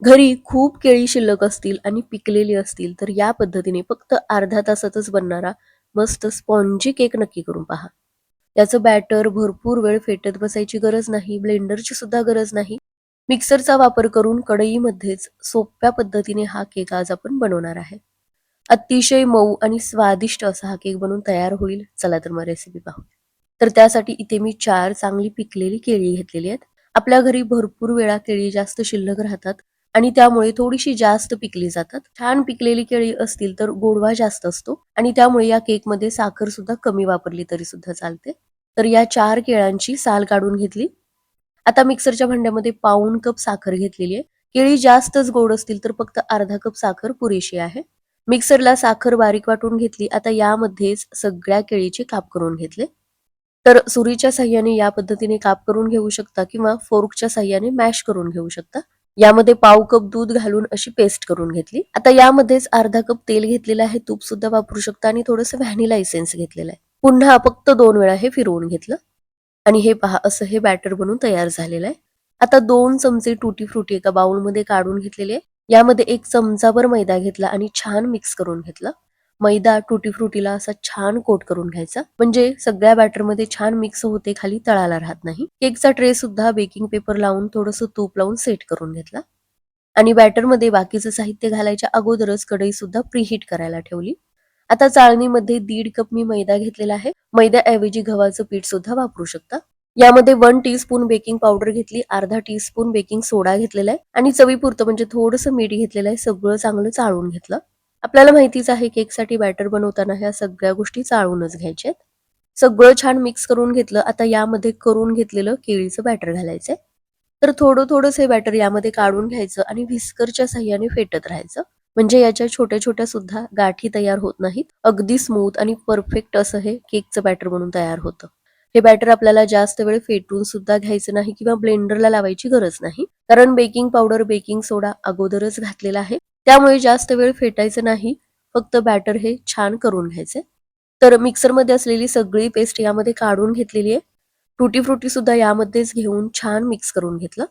घरी खूप केळी शिल्लक असतील आणि पिकलेली असतील तर या पद्धतीने फक्त अर्ध्या तासातच बनणारा मस्त स्पॉन्जी केक नक्की करून पहा. त्याचं बॅटर भरपूर वेळ फेटत बसायची गरज नाही, ब्लेंडरची सुद्धा गरज नाही. मिक्सरचा वापर करून कढईमध्येच सोप्या पद्धतीने हा केक आज आपण बनवणार आहे. अतिशय मऊ आणि स्वादिष्ट असा हा केक बनवून तयार होईल. चला तर मग रेसिपी पाहू. तर त्यासाठी इथे मी 4 चांगली पिकलेली केळी घेतलेली आहेत. आपल्या घरी भरपूर वेळा केळी जास्त शिल्लक राहतात आणि त्यामुळे थोडीशी जास्त पिकली जातात. छान पिकलेली केळी असतील तर गोडवा जास्त असतो आणि त्यामुळे या केकमध्ये साखर सुद्धा कमी वापरली तरी सुद्धा चालते. तर या 4 केळांची साल काढून घेतली. आता मिक्सरच्या भांड्यामध्ये पाऊण कप साखर घेतलेली आहे. केळी जास्तच गोड असतील तर फक्त अर्धा कप साखर पुरेशी आहे. मिक्सरला साखर बारीक वाटून घेतली. आता यामध्येच सगळ्या केळीचे काप करून घेतले. तर सुरीच्या साहाय्याने या पद्धतीने काप करून घेऊ शकता किंवा फोर्कच्या साहाय्याने मॅश करून घेऊ शकता. यामध्ये पाव कप दूध घालून अशी पेस्ट करून घेतली. आता यामध्येच अर्धा कप तेल घेतलेलं आहे, तूप सुद्धा वापरू शकता आणि थोडंसं व्हॅनिला एसेन्स घेतलेलं आहे. पुन्हा फक्त 2 वेळा हे फिरवून घेतलं आणि हे पहा असं हे बॅटर बनून तयार झालेलं आहे. आता 2 चमचे टुटी फ्रुटी एका बाउलमध्ये काढून घेतलेले आहे. यामध्ये 1 चमचाभर मैदा घेतला आणि छान मिक्स करून घेतलं. मैदा टुटी फ्रुटीला असा छान कोट करून घ्यायचा, म्हणजे सगळ्या बॅटरमध्ये छान मिक्स होते, खाली तळाला राहत नाही. केकचा ट्रे सुद्धा बेकिंग पेपर लावून थोडंसं तूप लावून सेट करून घेतला आणि बॅटरमध्ये बाकीचं साहित्य घालायच्या अगोदरच कढई सुद्धा प्रीहीट करायला ठेवली. आता चाळणीमध्ये 1.5 कप मी मैदा घेतलेला आहे. मैद्याऐवजी गव्हाचं पीठ सुद्धा वापरू शकता. यामध्ये 1 टीस्पून बेकिंग पावडर घेतली, अर्धा टीस्पून बेकिंग सोडा घेतलेला आहे आणि चवीपुरतं म्हणजे थोडंसं मीठ घेतलेलं आहे. सगळं चांगलं चाळून घेतलं. आपल्याला माहितीच आहे केकसाठी बॅटर बनवताना ह्या सगळ्या गोष्टी चाळूनच घ्यायच्या आहेत. सगळं छान मिक्स करून घेतलं. आता यामध्ये करून घेतलेलं केळीचं बॅटर घालायचंय. तर थोडंच हे बॅटर यामध्ये काढून घ्यायचं आणि व्हिस्करच्या साहाय्याने फेटत राहायचं. म्हणजे याच्या छोट्या-छोट्या सुद्धा गाठी तयार होत नाहीत. अगदी स्मूथ आणि परफेक्ट असं हे केकचं बॅटर बनून तयार होतं. हे बॅटर आपल्याला जास्त वेळ फेटून सुद्धा घ्यायचं नाही किंवा ब्लेंडरला लावायची गरज नाही. कारण बेकिंग पावडर, बेकिंग सोडा अगोदरच घातलेला आहे. त्यामुळे जास्त वेळ फेटायचं नाही. फक्त बॅटर हे छान करून घ्यायचे. तर मिक्सरमध्ये असलेली सगळी पेस्ट यामध्ये काढून घेतलेली आहे. टुटी फ्रुटी सुद्धा यामध्येच घेऊन छान मिक्स करून घेतलं.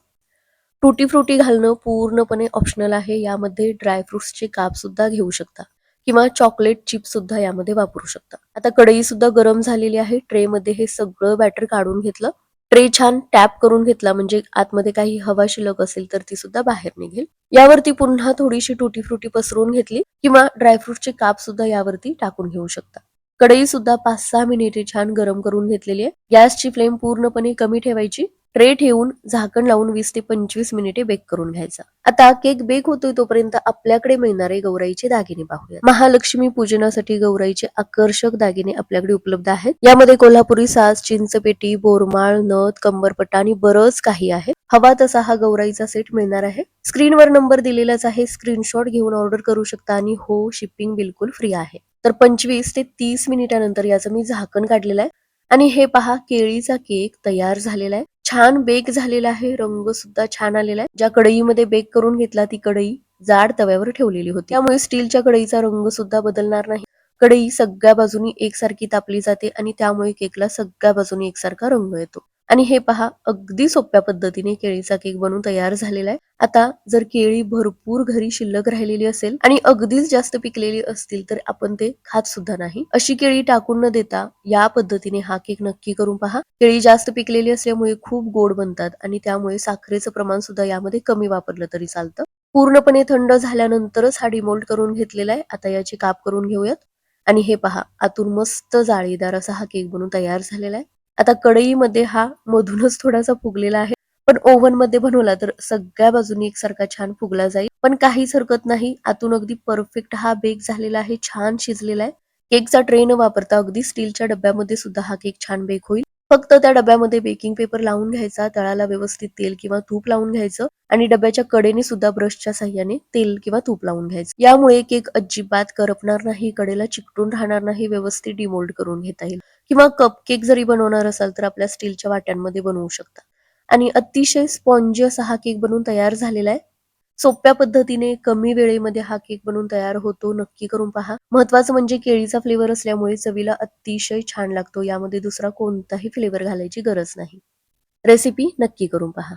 टुटी फ्रुटी घालणं पूर्णपणे ऑप्शनल आहे. यामध्ये ड्रायफ्रुट्सचे काप सुद्धा घेऊ शकता किंवा चॉकलेट चिप सुद्धा यामध्ये वापरू शकता. आता कढई सुद्धा गरम झालेली आहे. ट्रेमध्ये हे सगळं बॅटर काढून घेतलं. ट्रे छान टॅप करून घेतला, म्हणजे आतमध्ये काही हवा शिल्लक असेल तर ती सुद्धा बाहेर निघेल. यावरती पुन्हा थोडीशी टुटी फ्रुटी पसरून घेतली किंवा ड्रायफ्रुटचे काप सुद्धा यावरती टाकून घेऊ शकता. कढई सुद्धा 5-6 मिनिटे छान गरम करून घेतलेली आहे. गॅसची फ्लेम पूर्णपणे कमी ठेवायची. ट्रे ठेवून झाकण लावून 20 ते 25 मिनिटे बेक करून घ्यायचा. आता केक बेक होतोय तोपर्यंत आपल्याकडे मिळणारे गौराईचे दागिने पाहूया. महालक्ष्मी पूजनासाठी गौराईचे आकर्षक दागिने आपल्याकडे उपलब्ध आहेत. यामध्ये कोल्हापुरी साज, चिंचपेटी, बोरमाळ, नथ, कंबरपट्टा आणि बरंच काही आहे. हवा तसा हा गौराईचा सेट मिळणार आहे. स्क्रीनवर नंबर दिलेलाच आहे. स्क्रीनशॉट घेऊन ऑर्डर करू शकता आणि हो, शिपिंग बिलकुल फ्री आहे. तर 25 ते 30 मिनिटानंतर याचं मी झाकण काढलेलं आहे आणि हे पहा केळीचा केक तयार झालेला आहे. छान बेक झालेला आहे. रंग सुद्धा छान आलेला आहे. ज्या कढईमध्ये बेक करून घेतला ती कढई जाड तव्यावर ठेवलेली होती. त्यामुळे स्टीलच्या कढईचा रंग सुद्धा बदलणार नाही. कढई सगळ्या बाजूनी एकसारखी तापली जाते आणि त्यामुळे केकला सगळ्या बाजूनी एकसारखा रंग येतो. आणि हे पहा अगदी सोप्या पद्धतीने केळीचा केक बनून तयार झालेला आहे. आता जर केळी भरपूर घरी शिल्लक राहिलेली असेल आणि अगदीच जास्त पिकलेली असतील तर आपण ते खात सुद्धा नाही. अशी केळी टाकून न देता या पद्धतीने हा केक नक्की करून पहा. केळी जास्त पिकलेली असल्यामुळे खूप गोड बनतात आणि त्यामुळे साखरेचं प्रमाण सुद्धा यामध्ये कमी वापरलं तरी चालतं. पूर्णपणे थंड झाल्यानंतरच हा डिमोल्ड करून घेतलेला आहे. आता याचे काप करून घेऊयात आणि हे पहा आतून मस्त जाळीदार असा हा केक बनून तयार झालेला आहे. आता कढईमध्ये हा मधूनच थोडासा फुगलेला आहे, पण ओव्हन मध्ये बनवला तर सगळ्या बाजूनी एकसारखा छान फुगला जाईल. पण काहीच हरकत नाही, आतून अगदी परफेक्ट हा बेक झालेला आहे, छान शिजलेला आहे. केकचा ट्रे न वापरता अगदी स्टीलच्या डब्यामध्ये सुद्धा हा केक छान बेक होईल. फक्त त्या डब्यामध्ये बेकिंग पेपर लावून घ्यायचा, तळाला व्यवस्थित तेल किंवा तूप लावून घ्यायचं आणि डब्याच्या कडेने सुद्धा ब्रशच्या साह्याने तेल किंवा तूप लावून घ्यायचं. यामुळे केक अजिबात करपणार नाही, कडेला चिकटून राहणार नाही, व्यवस्थित डिमोल्ड करून घेता येईल. किंवा कपकेक जरी बनवणार असाल तर आपल्या स्टीलच्या वाट्यांमध्ये बनवू शकता. आणि अतिशय स्पॉन्जी असा हा केक बनवून तयार झालेला आहे. सोप्या पद्धतीने कमी वेळेमध्ये हा केक बनवून तयार होतो. नक्की करून पहा. महत्वाचं म्हणजे केळीचा फ्लेवर असल्यामुळे चवीला अतिशय छान लागतो. यामध्ये दुसरा कोणताही फ्लेवर घालायची गरज नाही. रेसिपी नक्की करून पहा.